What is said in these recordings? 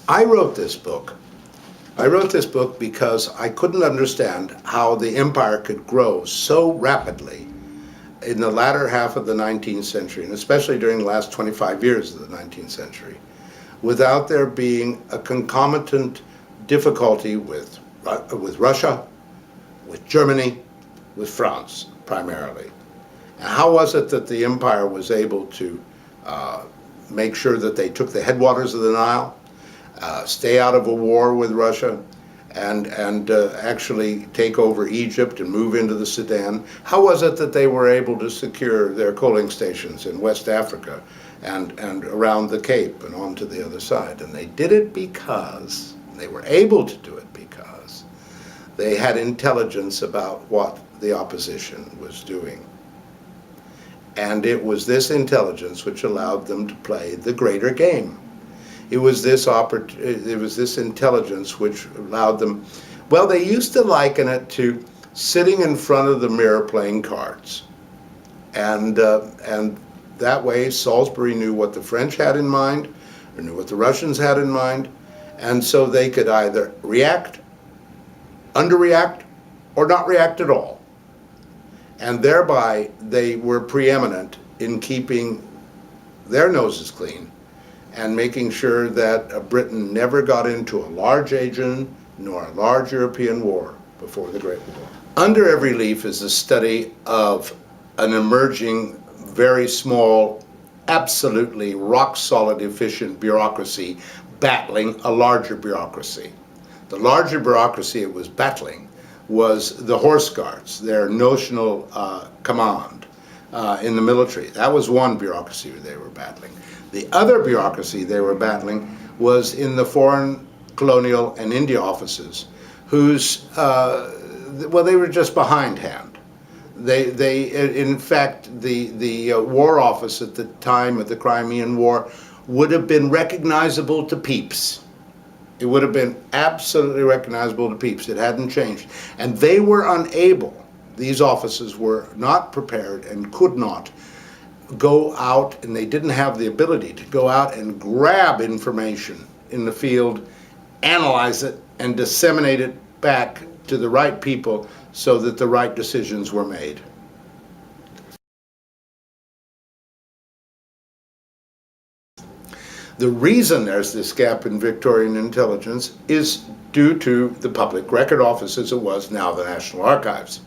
I wrote this book. I wrote this book because I couldn't understand how the empire could grow so rapidly in the latter half of the 19th century, and especially during the last 25 years of the 19th century, without there being a concomitant difficulty with Russia, with Germany, with France, primarily. And how was it that the empire was able to make sure that they took the headwaters of the Nile, stay out of a war with Russia, and actually take over Egypt and move into the Sudan? How was it that they were able to secure their coaling stations in West Africa and around the Cape and on to the other side? And they did it because, they were able to do it because they had intelligence about what the opposition was doing. And it was this intelligence which allowed them to play the greater game. It was this intelligence which allowed them, well, they used to liken it to sitting in front of the mirror playing cards. And that way Salisbury knew what the French had in mind, or knew what the Russians had in mind, and so they could either react, underreact, or not react at all. And thereby they were preeminent in keeping their noses clean and making sure that Britain never got into a large Asian nor a large European war before the Great War. Under every leaf is a study of an emerging, very small, absolutely rock-solid, efficient bureaucracy battling a larger bureaucracy. The larger bureaucracy it was battling was the Horse Guards, their notional command in the military. That was one bureaucracy they were battling. The other bureaucracy they were battling was in the foreign, colonial, and India offices, whose, well, they were just behindhand. In fact, the War Office at the time of the Crimean War would have been recognizable to peeps. It would have been absolutely recognizable to peeps. It hadn't changed. And they were unable, these offices were not prepared and could not go out, and they didn't have the ability to go out and grab information in the field, analyze it, and disseminate it back to the right people so that the right decisions were made. The reason there's this gap in Victorian intelligence is due to the Public Record Office, as it was now the National Archives.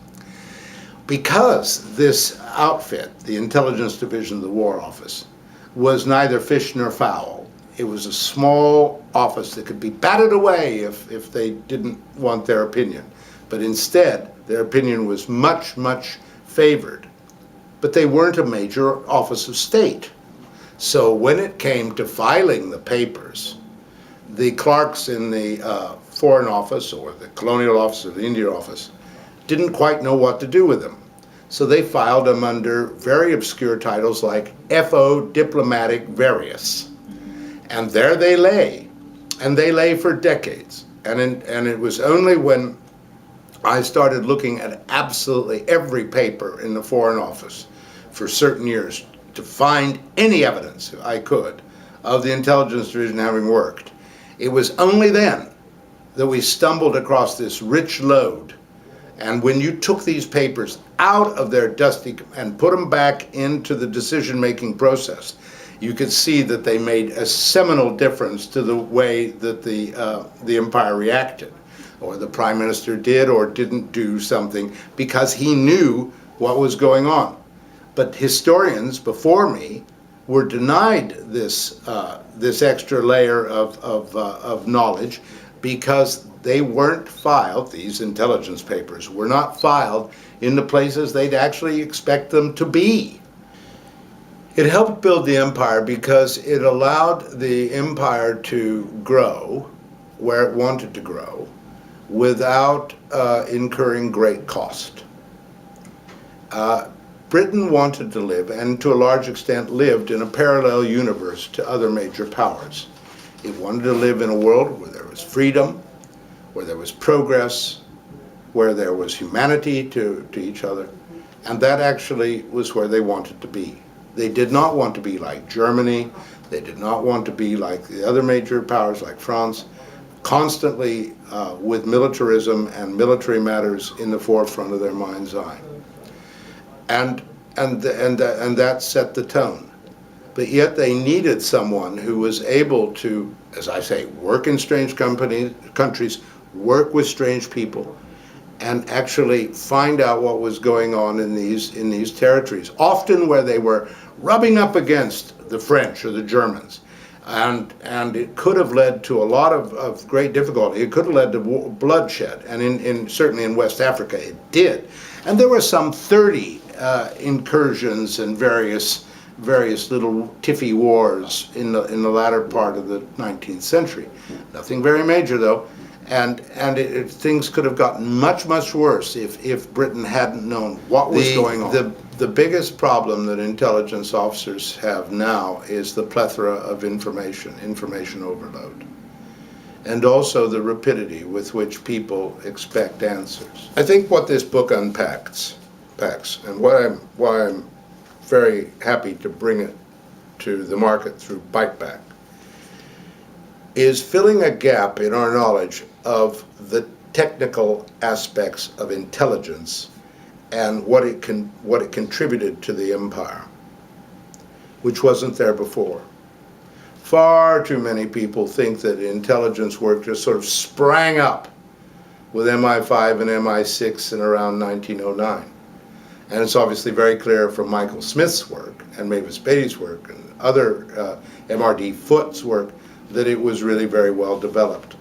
Because this outfit, the Intelligence Division of the War Office, was neither fish nor fowl. It was a small office that could be batted away if they didn't want their opinion. But instead, their opinion was much, much favored. But they weren't a major office of state. So when it came to filing the papers, the clerks in the Foreign Office or the Colonial Office or the India Office didn't quite know what to do with them. So they filed them under very obscure titles like F.O. Diplomatic Various. And there they lay. And they lay for decades. And it was only when I started looking at absolutely every paper in the Foreign Office for certain years to find any evidence I could of the Intelligence Division having worked. It was only then that we stumbled across this rich lode. And when you took these papers out of their dusty and put them back into the decision-making process, you could see that they made a seminal difference to the way that the empire reacted, or the prime minister did or didn't do something because he knew what was going on. But historians before me were denied this extra layer of knowledge because they weren't filed, these intelligence papers were not filed in the places they'd actually expect them to be. It helped build the empire because it allowed the empire to grow where it wanted to grow without incurring great cost. Britain wanted to live, and to a large extent lived, in a parallel universe to other major powers. It wanted to live in a world where there was freedom, where there was progress, where there was humanity to each other, and that actually was where they wanted to be. They did not want to be like Germany, They did not want to be like the other major powers like France, constantly with militarism and military matters in the forefront of their mind's eye. And that set the tone. But yet they needed someone who was able to, as I say, work in strange countries, work with strange people, and actually find out what was going on in these territories, often where they were rubbing up against the French or the Germans. And it could have led to a lot of great difficulty. It could have led to bloodshed, and certainly in West Africa it did. And there were some 30 incursions and various little tiffy wars in the latter part of the 19th century. Nothing very major though, and things could have gotten much worse if Britain hadn't known what was going on. The biggest problem that intelligence officers have now is the plethora of information overload, and also the rapidity with which people expect answers. I think what this book unpacks, and why I'm very happy to bring it to the market through Biteback, is filling a gap in our knowledge of the technical aspects of intelligence and what it contributed to the empire, which wasn't there before. Far too many people think that intelligence work just sort of sprang up with MI5 and MI6 in around 1909. And it's obviously very clear from Michael Smith's work and Mavis Beatty's work and other MRD Foote's work that it was really very well developed.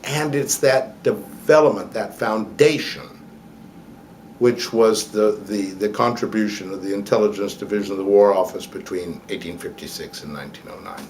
And it's that development, that foundation, which was the contribution of the Intelligence Division of the War Office between 1856 and 1909.